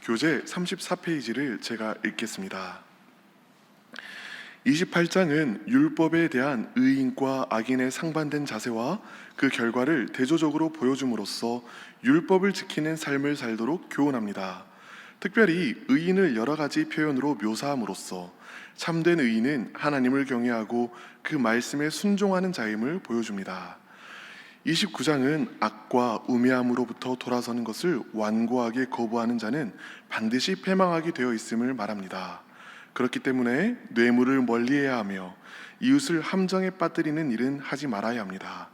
교재 34페이지를 제가 읽겠습니다. 28장은 율법에 대한 의인과 악인의 상반된 자세와 그 결과를 대조적으로 보여줌으로써 율법을 지키는 삶을 살도록 교훈합니다. 특별히 의인을 여러 가지 표현으로 묘사함으로써 참된 의인은 하나님을 경외하고 그 말씀에 순종하는 자임을 보여줍니다. 29장은 악과 우매함으로부터 돌아서는 것을 완고하게 거부하는 자는 반드시 패망하게 되어 있음을 말합니다. 그렇기 때문에 뇌물을 멀리해야 하며 이웃을 함정에 빠뜨리는 일은 하지 말아야 합니다.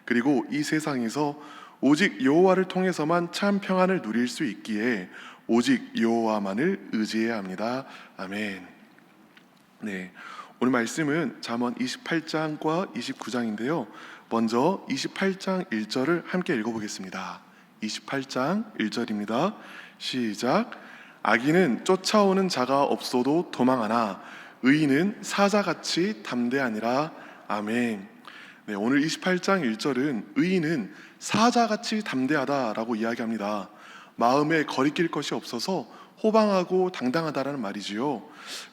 그리고 이 세상에서 오직 여호와를 통해서만 참 평안을 누릴 수 있기에 오직 여호와만을 의지해야 합니다. 아멘. 네, 오늘 말씀은 잠언 28장과 29장인데요. 먼저 28장 1절을 함께 읽어보겠습니다. 28장 1절입니다. 시작. 악인은 쫓아오는 자가 없어도 도망하나 의인은 사자같이 담대하니라. 아멘. 네, 오늘 28장 1절은 의인은 사자같이 담대하다라고 이야기합니다. 마음에 거리낄 것이 없어서 호방하고 당당하다라는 말이지요.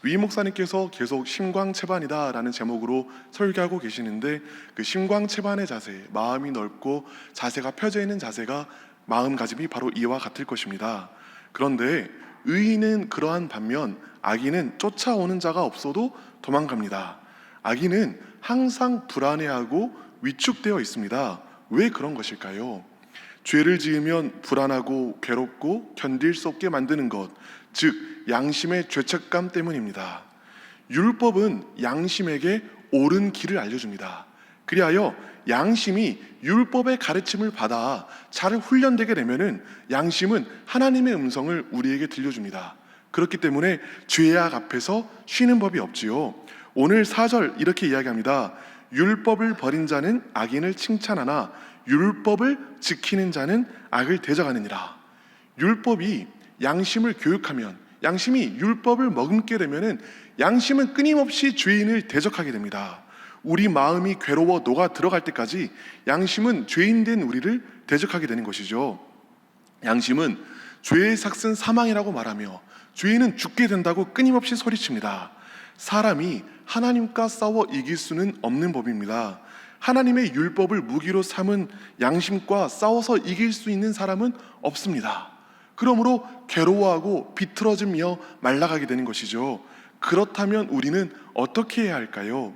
위 목사님께서 계속 심광채반이다라는 제목으로 설교하고 계시는데, 그 심광채반의 자세, 마음이 넓고 자세가 펴져 있는 자세가 마음가짐이 바로 이와 같을 것입니다. 그런데 의인은 그러한 반면 악인은 쫓아오는 자가 없어도 도망갑니다. 악인은 항상 불안해하고 위축되어 있습니다. 왜 그런 것일까요? 죄를 지으면 불안하고 괴롭고 견딜 수 없게 만드는 것, 즉 양심의 죄책감 때문입니다. 율법은 양심에게 옳은 길을 알려줍니다. 그리하여 양심이 율법의 가르침을 받아 잘 훈련되게 되면은 양심은 하나님의 음성을 우리에게 들려줍니다. 그렇기 때문에 죄악 앞에서 쉬는 법이 없지요. 오늘 4절 이렇게 이야기합니다. 율법을 버린 자는 악인을 칭찬하나 율법을 지키는 자는 악을 대적하느니라. 율법이 양심을 교육하면, 양심이 율법을 머금게 되면은 양심은 끊임없이 죄인을 대적하게 됩니다. 우리 마음이 괴로워 녹아 들어갈 때까지 양심은 죄인된 우리를 대적하게 되는 것이죠. 양심은 죄의 삭은 사망이라고 말하며 죄인은 죽게 된다고 끊임없이 소리칩니다. 사람이 하나님과 싸워 이길 수는 없는 법입니다. 하나님의 율법을 무기로 삼은 양심과 싸워서 이길 수 있는 사람은 없습니다. 그러므로 괴로워하고 비틀어지며 말라가게 되는 것이죠. 그렇다면 우리는 어떻게 해야 할까요?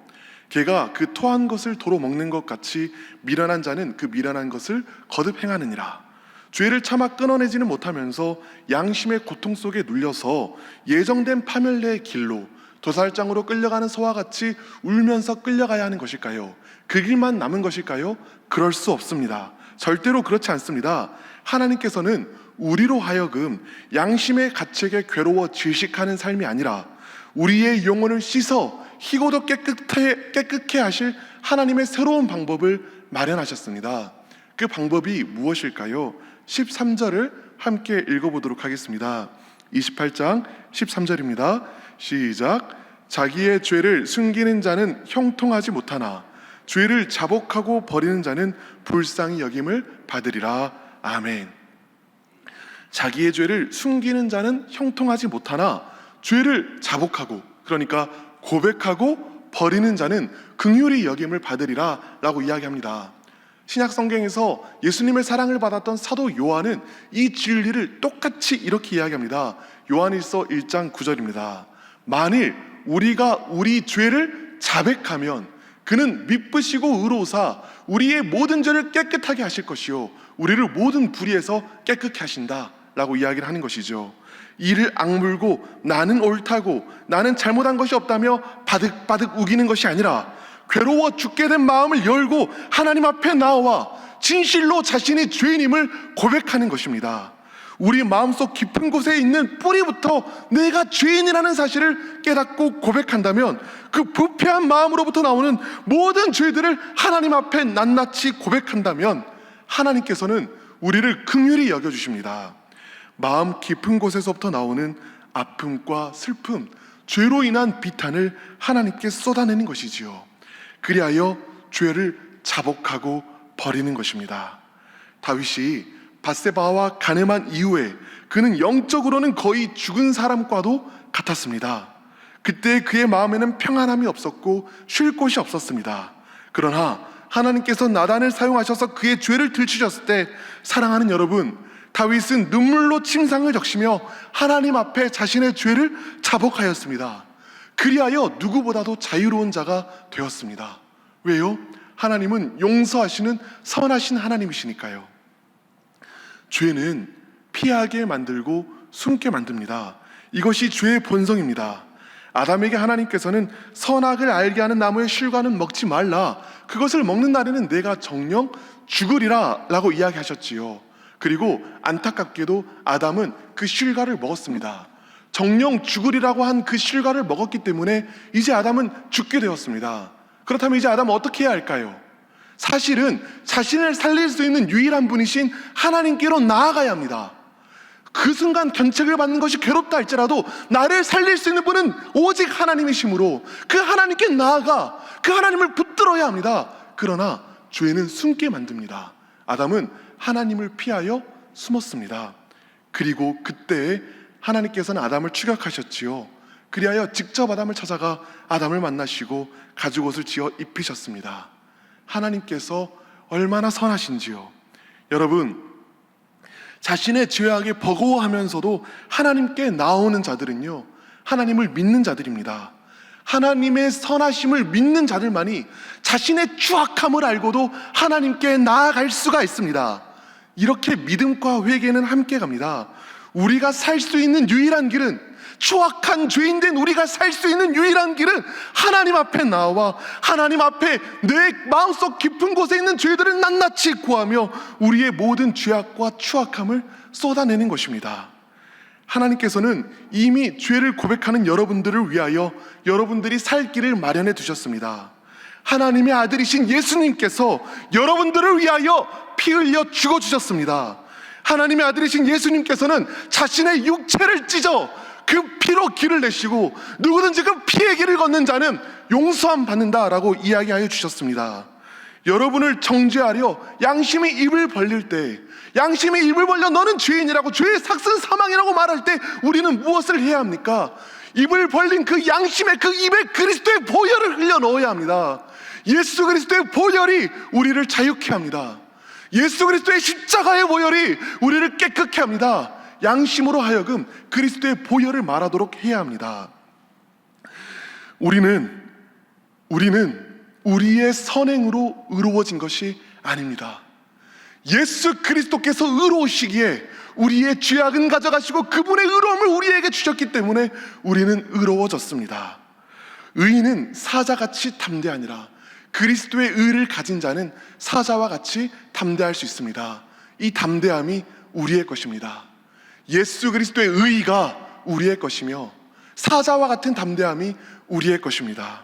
개가 그 토한 것을 도로 먹는 것 같이 미련한 자는 그 미련한 것을 거듭 행하느니라. 죄를 차마 끊어내지는 못하면서 양심의 고통 속에 눌려서 예정된 파멸의 길로 도살장으로 끌려가는 소와 같이 울면서 끌려가야 하는 것일까요? 그 길만 남은 것일까요? 그럴 수 없습니다. 절대로 그렇지 않습니다. 하나님께서는 우리로 하여금 양심의 가책에 괴로워 질식하는 삶이 아니라 우리의 영혼을 씻어 희고도 깨끗해 하실 하나님의 새로운 방법을 마련하셨습니다. 그 방법이 무엇일까요? 13절을 함께 읽어보도록 하겠습니다. 28장 13절입니다. 시작. 자기의 죄를 숨기는 자는 형통하지 못하나 죄를 자복하고 버리는 자는 불쌍히 여김을 받으리라. 아멘. 자기의 죄를 숨기는 자는 형통하지 못하나 죄를 자복하고, 그러니까 고백하고 버리는 자는 긍휼히 여김을 받으리라 라고 이야기합니다. 신약 성경에서 예수님의 사랑을 받았던 사도 요한은 이 진리를 똑같이 이렇게 이야기합니다. 요한일서 1장 9절입니다. 만일 우리가 우리 죄를 자백하면 그는 미쁘시고 의로우사 우리의 모든 죄를 깨끗하게 하실 것이요 우리를 모든 불의에서 깨끗게 하신다 라고 이야기를 하는 것이죠. 이를 악물고 나는 옳다고 나는 잘못한 것이 없다며 바득바득 우기는 것이 아니라 괴로워 죽게 된 마음을 열고 하나님 앞에 나와 진실로 자신이 죄인임을 고백하는 것입니다. 우리 마음속 깊은 곳에 있는 뿌리부터 내가 죄인이라는 사실을 깨닫고 고백한다면 그 부패한 마음으로부터 나오는 모든 죄들을 하나님 앞에 낱낱이 고백한다면 하나님께서는 우리를 긍휼히 여겨주십니다. 마음 깊은 곳에서부터 나오는 아픔과 슬픔, 죄로 인한 비탄을 하나님께 쏟아내는 것이지요. 그리하여 죄를 자복하고 버리는 것입니다. 다윗이 밧세바와 간음한 이후에 그는 영적으로는 거의 죽은 사람과도 같았습니다. 그때 그의 마음에는 평안함이 없었고 쉴 곳이 없었습니다. 그러나 하나님께서 나단을 사용하셔서 그의 죄를 들추셨을 때, 사랑하는 여러분, 다윗은 눈물로 침상을 적시며 하나님 앞에 자신의 죄를 자복하였습니다. 그리하여 누구보다도 자유로운 자가 되었습니다. 왜요? 하나님은 용서하시는 선하신 하나님이시니까요. 죄는 피하게 만들고 숨게 만듭니다. 이것이 죄의 본성입니다. 아담에게 하나님께서는 선악을 알게 하는 나무의 실과는 먹지 말라, 그것을 먹는 날에는 내가 정녕 죽으리라 라고 이야기하셨지요. 그리고 안타깝게도 아담은 그 실과를 먹었습니다. 정녕 죽으리라고 한 그 실과를 먹었기 때문에 이제 아담은 죽게 되었습니다. 그렇다면 이제 아담은 어떻게 해야 할까요? 사실은 자신을 살릴 수 있는 유일한 분이신 하나님께로 나아가야 합니다. 그 순간 견책을 받는 것이 괴롭다 할지라도 나를 살릴 수 있는 분은 오직 하나님이시므로 그 하나님께 나아가 그 하나님을 붙들어야 합니다. 그러나 죄는 숨게 만듭니다. 아담은 하나님을 피하여 숨었습니다. 그리고 그때 하나님께서는 아담을 추격하셨지요. 그리하여 직접 아담을 찾아가 아담을 만나시고 가죽옷을 지어 입히셨습니다. 하나님께서 얼마나 선하신지요. 여러분, 자신의 죄악에 버거워하면서도 하나님께 나오는 자들은요, 하나님을 믿는 자들입니다. 하나님의 선하심을 믿는 자들만이 자신의 추악함을 알고도 하나님께 나아갈 수가 있습니다. 이렇게 믿음과 회개는 함께 갑니다. 우리가 살 수 있는 유일한 길은, 추악한 죄인된 우리가 살 수 있는 유일한 길은 하나님 앞에 나와 하나님 앞에 내 마음속 깊은 곳에 있는 죄들을 낱낱이 구하며 우리의 모든 죄악과 추악함을 쏟아내는 것입니다. 하나님께서는 이미 죄를 고백하는 여러분들을 위하여 여러분들이 살 길을 마련해 두셨습니다. 하나님의 아들이신 예수님께서 여러분들을 위하여 피 흘려 죽어주셨습니다. 하나님의 아들이신 예수님께서는 자신의 육체를 찢어 그 피로 길을 내시고 누구든지 그 피의 길을 걷는 자는 용서함 받는다라고 이야기하여 주셨습니다. 여러분을 정죄하려 양심이 입을 벌릴 때, 양심이 입을 벌려 너는 죄인이라고, 죄의 삭은 사망이라고 말할 때 우리는 무엇을 해야 합니까? 입을 벌린 그 양심의 그 입에 그리스도의 보혈을 흘려 넣어야 합니다. 예수 그리스도의 보혈이 우리를 자유케 합니다. 예수 그리스도의 십자가의 보혈이 우리를 깨끗게 합니다. 양심으로 하여금 그리스도의 보혈을 말하도록 해야 합니다. 우리는 우리의 선행으로 의로워진 것이 아닙니다. 예수 그리스도께서 의로우시기에 우리의 죄악은 가져가시고 그분의 의로움을 우리에게 주셨기 때문에 우리는 의로워졌습니다. 의인은 사자같이 담대하니라. 그리스도의 의를 가진 자는 사자와 같이 담대할 수 있습니다. 이 담대함이 우리의 것입니다. 예수 그리스도의 의의가 우리의 것이며 사자와 같은 담대함이 우리의 것입니다.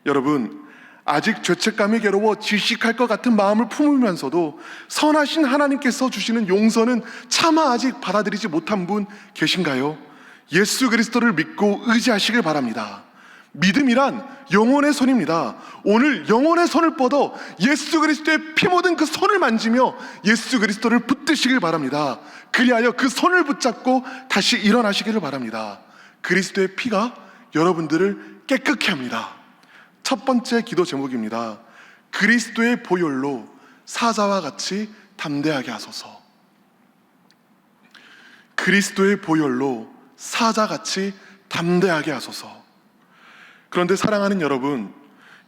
여러분, 아직 죄책감이 괴로워 질식할 것 같은 마음을 품으면서도 선하신 하나님께서 주시는 용서는 차마 아직 받아들이지 못한 분 계신가요? 예수 그리스도를 믿고 의지하시길 바랍니다. 믿음이란 영혼의 손입니다. 오늘 영혼의 손을 뻗어 예수 그리스도의 피 묻은 그 손을 만지며 예수 그리스도를 붙드시길 바랍니다. 그리하여 그 손을 붙잡고 다시 일어나시기를 바랍니다. 그리스도의 피가 여러분들을 깨끗게 합니다. 첫 번째 기도 제목입니다. 그리스도의 보혈로 사자와 같이 담대하게 하소서. 그리스도의 보혈로 사자같이 담대하게 하소서. 그런데 사랑하는 여러분,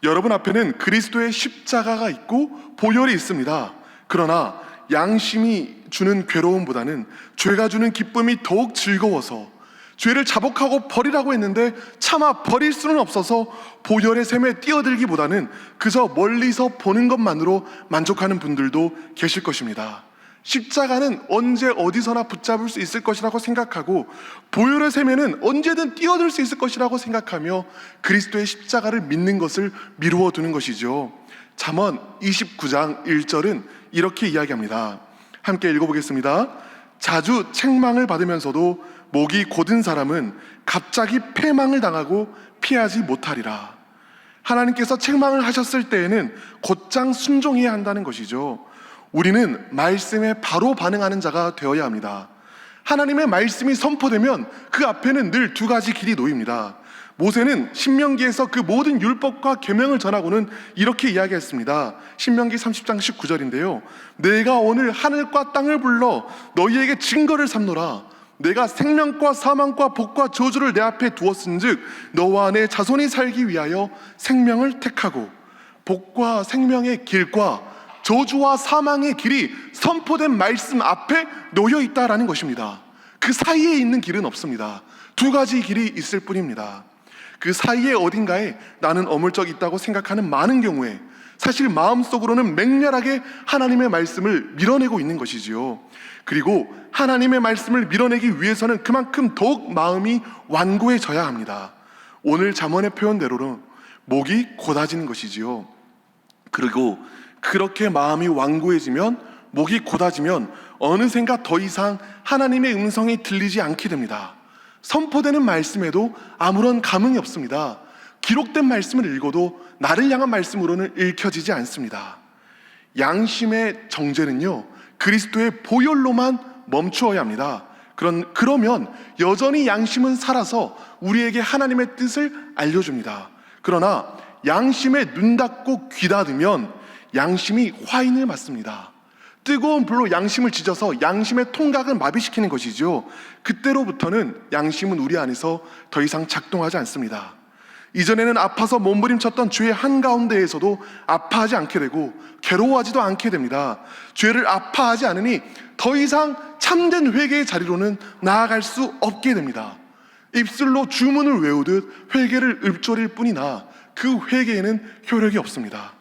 여러분 앞에는 그리스도의 십자가가 있고 보혈이 있습니다. 그러나 양심이 주는 괴로움보다는 죄가 주는 기쁨이 더욱 즐거워서 죄를 자복하고 버리라고 했는데 차마 버릴 수는 없어서 보혈의 샘에 뛰어들기보다는 그저 멀리서 보는 것만으로 만족하는 분들도 계실 것입니다. 십자가는 언제 어디서나 붙잡을 수 있을 것이라고 생각하고 보혈의 샘에는 언제든 뛰어들 수 있을 것이라고 생각하며 그리스도의 십자가를 믿는 것을 미루어 두는 것이죠. 잠언 29장 1절은 이렇게 이야기합니다. 함께 읽어보겠습니다. 자주 책망을 받으면서도 목이 곧은 사람은 갑자기 패망을 당하고 피하지 못하리라. 하나님께서 책망을 하셨을 때에는 곧장 순종해야 한다는 것이죠. 우리는 말씀에 바로 반응하는 자가 되어야 합니다. 하나님의 말씀이 선포되면 그 앞에는 늘 두 가지 길이 놓입니다. 모세는 신명기에서 그 모든 율법과 계명을 전하고는 이렇게 이야기했습니다. 신명기 30장 19절인데요. 내가 오늘 하늘과 땅을 불러 너희에게 증거를 삼노라. 내가 생명과 사망과 복과 저주를 내 앞에 두었은즉 너와 내 자손이 살기 위하여 생명을 택하고 복과 생명의 길과 저주와 사망의 길이 선포된 말씀 앞에 놓여 있다라는 것입니다. 그 사이에 있는 길은 없습니다. 두 가지 길이 있을 뿐입니다. 그 사이에 어딘가에 나는 어물쩍 있다고 생각하는 많은 경우에 사실 마음속으로는 맹렬하게 하나님의 말씀을 밀어내고 있는 것이지요. 그리고 하나님의 말씀을 밀어내기 위해서는 그만큼 더욱 마음이 완고해져야 합니다. 오늘 잠언의 표현대로는 목이 곧아지는 것이지요. 그리고 그렇게 마음이 완고해지면, 목이 곧아지면 어느샌가 더 이상 하나님의 음성이 들리지 않게 됩니다. 선포되는 말씀에도 아무런 감흥이 없습니다. 기록된 말씀을 읽어도 나를 향한 말씀으로는 읽혀지지 않습니다. 양심의 정죄는요, 그리스도의 보혈로만 멈추어야 합니다. 그러면 여전히 양심은 살아서 우리에게 하나님의 뜻을 알려줍니다. 그러나 양심에 눈 닫고 귀 닫으면 양심이 화인을 맞습니다. 뜨거운 불로 양심을 지져서 양심의 통각을 마비시키는 것이죠. 그때로부터는 양심은 우리 안에서 더 이상 작동하지 않습니다. 이전에는 아파서 몸부림쳤던 죄의 한가운데에서도 아파하지 않게 되고 괴로워하지도 않게 됩니다. 죄를 아파하지 않으니 더 이상 참된 회개의 자리로는 나아갈 수 없게 됩니다. 입술로 주문을 외우듯 회개를 읊조릴 뿐이나 그 회개에는 효력이 없습니다.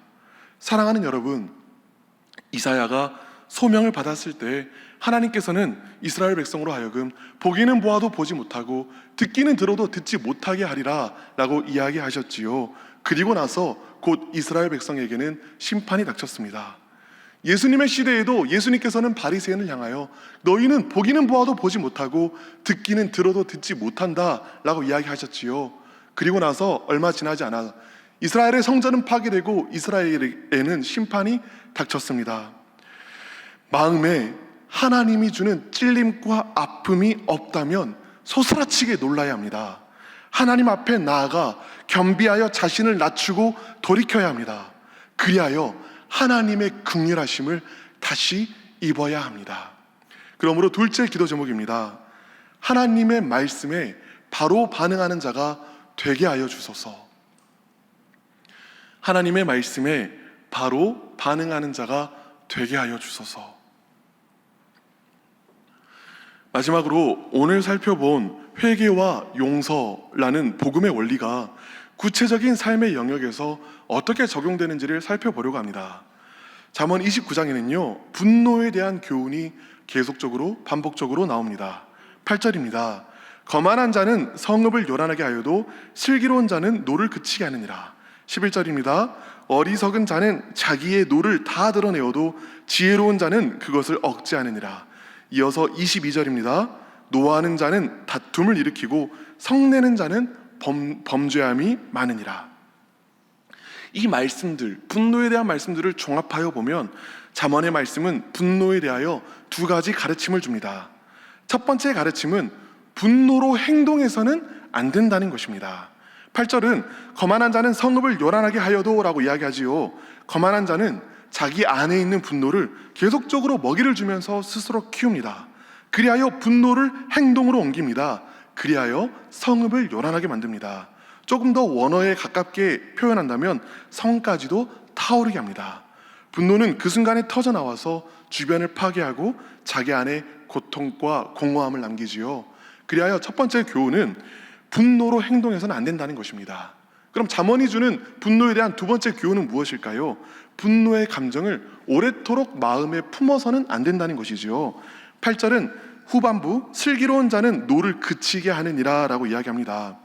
사랑하는 여러분, 이사야가 소명을 받았을 때 하나님께서는 이스라엘 백성으로 하여금 보기는 보아도 보지 못하고 듣기는 들어도 듣지 못하게 하리라 라고 이야기하셨지요. 그리고 나서 곧 이스라엘 백성에게는 심판이 닥쳤습니다. 예수님의 시대에도 예수님께서는 바리새인을 향하여 너희는 보기는 보아도 보지 못하고 듣기는 들어도 듣지 못한다 라고 이야기하셨지요. 그리고 나서 얼마 지나지 않아 이스라엘의 성전은 파괴되고 이스라엘에는 심판이 닥쳤습니다. 마음에 하나님이 주는 찔림과 아픔이 없다면 소스라치게 놀라야 합니다. 하나님 앞에 나아가 겸비하여 자신을 낮추고 돌이켜야 합니다. 그리하여 하나님의 긍휼하심을 다시 입어야 합니다. 그러므로 둘째 기도 제목입니다. 하나님의 말씀에 바로 반응하는 자가 되게 하여 주소서. 하나님의 말씀에 바로 반응하는 자가 되게 하여 주소서. 마지막으로 오늘 살펴본 회개와 용서라는 복음의 원리가 구체적인 삶의 영역에서 어떻게 적용되는지를 살펴보려고 합니다. 잠언 29장에는요, 분노에 대한 교훈이 계속적으로 반복적으로 나옵니다. 8절입니다. 거만한 자는 성읍을 요란하게 하여도 슬기로운 자는 노를 그치게 하느니라. 11절입니다. 어리석은 자는 자기의 노를 다 드러내어도 지혜로운 자는 그것을 억제하느니라. 이어서 22절입니다. 노하는 자는 다툼을 일으키고 성내는 자는 범죄함이 많으니라. 이 말씀들, 분노에 대한 말씀들을 종합하여 보면 잠언의 말씀은 분노에 대하여 두 가지 가르침을 줍니다. 첫 번째 가르침은 분노로 행동해서는 안 된다는 것입니다. 8절은 거만한 자는 성읍을 요란하게 하여도 라고 이야기하지요. 거만한 자는 자기 안에 있는 분노를 계속적으로 먹이를 주면서 스스로 키웁니다. 그리하여 분노를 행동으로 옮깁니다. 그리하여 성읍을 요란하게 만듭니다. 조금 더 원어에 가깝게 표현한다면 성까지도 타오르게 합니다. 분노는 그 순간에 터져나와서 주변을 파괴하고 자기 안에 고통과 공허함을 남기지요. 그리하여 첫 번째 교훈은 분노로 행동해서는 안 된다는 것입니다. 그럼 잠언이 주는 분노에 대한 두 번째 교훈은 무엇일까요? 분노의 감정을 오래도록 마음에 품어서는 안 된다는 것이지요. 8절은 후반부 슬기로운 자는 노를 그치게 하느니라 라고 이야기합니다.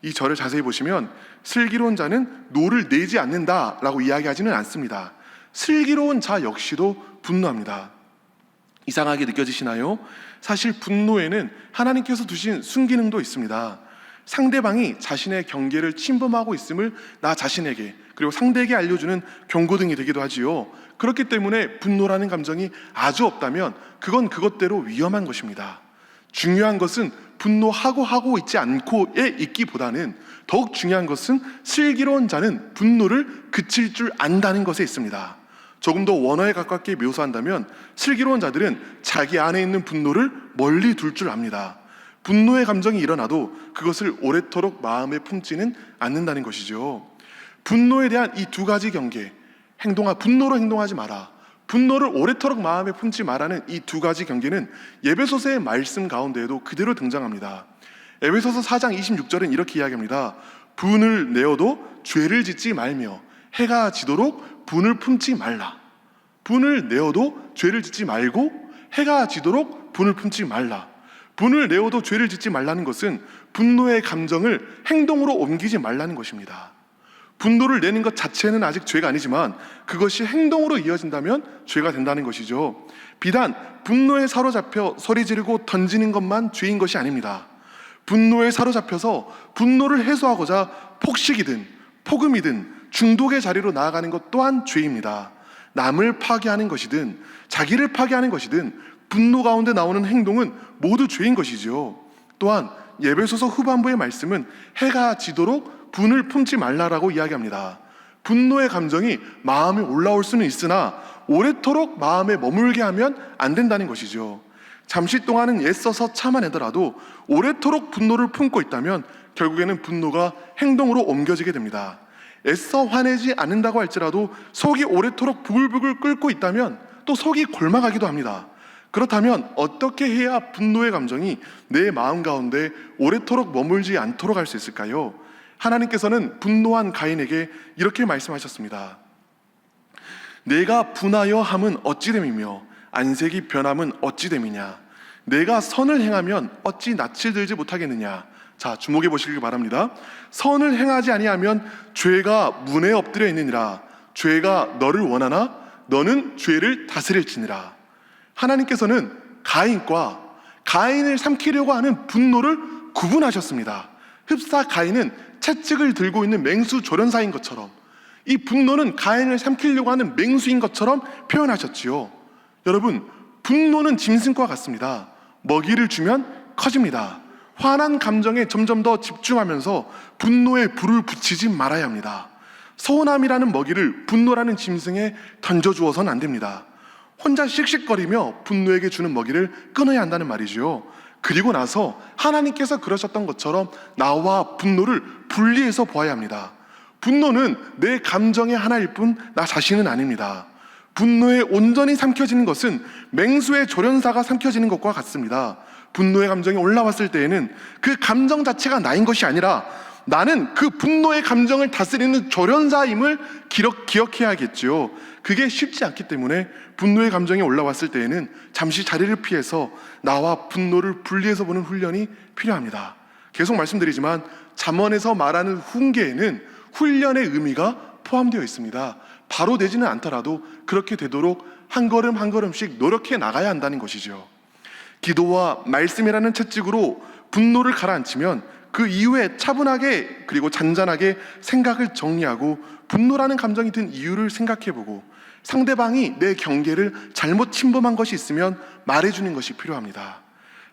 이 절을 자세히 보시면 슬기로운 자는 노를 내지 않는다 라고 이야기하지는 않습니다. 슬기로운 자 역시도 분노합니다. 이상하게 느껴지시나요? 사실 분노에는 하나님께서 두신 순기능도 있습니다. 상대방이 자신의 경계를 침범하고 있음을 나 자신에게 그리고 상대에게 알려주는 경고등이 되기도 하지요. 그렇기 때문에 분노라는 감정이 아주 없다면 그건 그것대로 위험한 것입니다. 중요한 것은 분노하고 있지 않고에 있기보다는 더욱 중요한 것은 슬기로운 자는 분노를 그칠 줄 안다는 것에 있습니다. 조금 더 원어에 가깝게 묘사한다면 슬기로운 자들은 자기 안에 있는 분노를 멀리 둘 줄 압니다. 분노의 감정이 일어나도 그것을 오래도록 마음에 품지는 않는다는 것이죠. 분노에 대한 이 두 가지 경계, 분노로 행동하지 마라, 분노를 오래도록 마음에 품지 마라는 이 두 가지 경계는 에베소서의 말씀 가운데에도 그대로 등장합니다. 에베소서 4장 26절은 이렇게 이야기합니다. 분을 내어도 죄를 짓지 말며 해가 지도록 분을 품지 말라. 분을 내어도 죄를 짓지 말고 해가 지도록 분을 품지 말라. 분을 내어도 죄를 짓지 말라는 것은 분노의 감정을 행동으로 옮기지 말라는 것입니다. 분노를 내는 것 자체는 아직 죄가 아니지만 그것이 행동으로 이어진다면 죄가 된다는 것이죠. 비단 분노에 사로잡혀 소리 지르고 던지는 것만 죄인 것이 아닙니다. 분노에 사로잡혀서 분노를 해소하고자 폭식이든 폭음이든 중독의 자리로 나아가는 것 또한 죄입니다. 남을 파괴하는 것이든 자기를 파괴하는 것이든 분노 가운데 나오는 행동은 모두 죄인 것이지요. 또한 에베소서 후반부의 말씀은 해가 지도록 분을 품지 말라라고 이야기합니다. 분노의 감정이 마음에 올라올 수는 있으나 오래도록 마음에 머물게 하면 안 된다는 것이죠. 잠시 동안은 애써서 참아내더라도 오래도록 분노를 품고 있다면 결국에는 분노가 행동으로 옮겨지게 됩니다. 애써 화내지 않는다고 할지라도 속이 오래도록 부글부글 끓고 있다면 또 속이 골마가기도 합니다. 그렇다면 어떻게 해야 분노의 감정이 내 마음 가운데 오래도록 머물지 않도록 할 수 있을까요? 하나님께서는 분노한 가인에게 이렇게 말씀하셨습니다. 내가 분하여 함은 어찌 됨이며 안색이 변함은 어찌 됨이냐. 내가 선을 행하면 어찌 낯을 들지 못하겠느냐. 자, 주목해 보시길 바랍니다. 선을 행하지 아니하면 죄가 문에 엎드려 있느니라. 죄가 너를 원하나 너는 죄를 다스릴지니라. 하나님께서는 가인을 삼키려고 하는 분노를 구분하셨습니다. 흡사 가인은 채찍을 들고 있는 맹수 조련사인 것처럼 이 분노는 가인을 삼키려고 하는 맹수인 것처럼 표현하셨지요. 여러분, 분노는 짐승과 같습니다. 먹이를 주면 커집니다. 화난 감정에 점점 더 집중하면서 분노에 불을 붙이지 말아야 합니다. 서운함이라는 먹이를 분노라는 짐승에 던져주어서는 안 됩니다. 혼자 씩씩거리며 분노에게 주는 먹이를 끊어야 한다는 말이죠. 그리고 나서 하나님께서 그러셨던 것처럼 나와 분노를 분리해서 보아야 합니다. 분노는 내 감정의 하나일 뿐 나 자신은 아닙니다. 분노에 온전히 삼켜지는 것은 맹수의 조련사가 삼켜지는 것과 같습니다. 분노의 감정이 올라왔을 때에는 그 감정 자체가 나인 것이 아니라 나는 그 분노의 감정을 다스리는 조련사임을 기억해야겠죠. 그게 쉽지 않기 때문에 분노의 감정이 올라왔을 때에는 잠시 자리를 피해서 나와 분노를 분리해서 보는 훈련이 필요합니다. 계속 말씀드리지만 잠언에서 말하는 훈계에는 훈련의 의미가 포함되어 있습니다. 바로 되지는 않더라도 그렇게 되도록 한 걸음 한 걸음씩 노력해 나가야 한다는 것이죠. 기도와 말씀이라는 채찍으로 분노를 가라앉히면 그 이후에 차분하게 그리고 잔잔하게 생각을 정리하고 분노라는 감정이 든 이유를 생각해보고 상대방이 내 경계를 잘못 침범한 것이 있으면 말해주는 것이 필요합니다.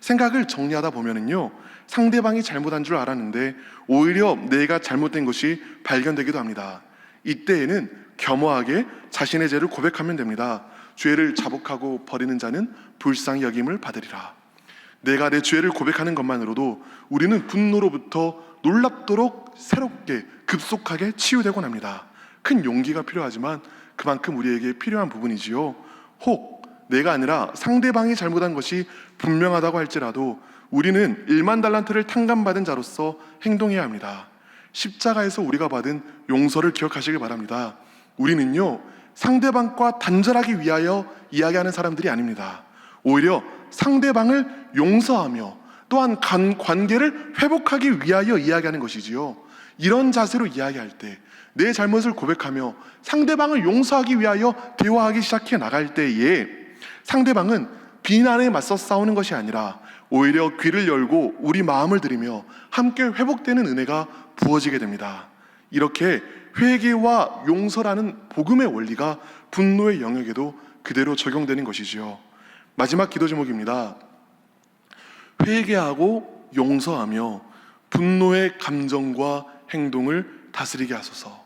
생각을 정리하다 보면은요, 상대방이 잘못한 줄 알았는데 오히려 내가 잘못된 것이 발견되기도 합니다. 이때에는 겸허하게 자신의 죄를 고백하면 됩니다. 죄를 자복하고 버리는 자는 불쌍히 여김을 받으리라. 내가 내 죄를 고백하는 것만으로도 우리는 분노로부터 놀랍도록 새롭게 급속하게 치유되곤 합니다. 큰 용기가 필요하지만 그만큼 우리에게 필요한 부분이지요. 혹 내가 아니라 상대방이 잘못한 것이 분명하다고 할지라도 우리는 1만 달란트를 탕감받은 자로서 행동해야 합니다. 십자가에서 우리가 받은 용서를 기억하시길 바랍니다. 우리는요, 상대방과 단절하기 위하여 이야기하는 사람들이 아닙니다. 오히려 상대방을 용서하며 또한 관계를 회복하기 위하여 이야기하는 것이지요. 이런 자세로 이야기할 때 내 잘못을 고백하며 상대방을 용서하기 위하여 대화하기 시작해 나갈 때에 상대방은 비난에 맞서 싸우는 것이 아니라 오히려 귀를 열고 우리 마음을 들이며 함께 회복되는 은혜가 부어지게 됩니다. 이렇게 회개와 용서라는 복음의 원리가 분노의 영역에도 그대로 적용되는 것이지요. 마지막 기도 제목입니다. 회개하고 용서하며 분노의 감정과 행동을 다스리게 하소서.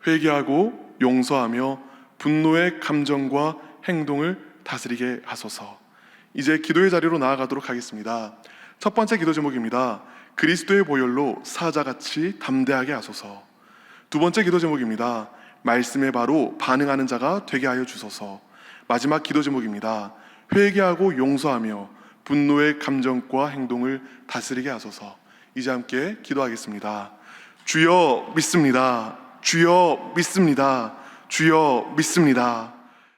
회개하고 용서하며 분노의 감정과 행동을 다스리게 하소서. 이제 기도의 자리로 나아가도록 하겠습니다. 첫 번째 기도 제목입니다. 그리스도의 보혈로 사자같이 담대하게 하소서. 두 번째 기도 제목입니다. 말씀에 바로 반응하는 자가 되게 하여 주소서. 마지막 기도 제목입니다. 회개하고 용서하며 분노의 감정과 행동을 다스리게 하소서. 이제 함께 기도하겠습니다. 주여 믿습니다. 주여 믿습니다. 주여 믿습니다.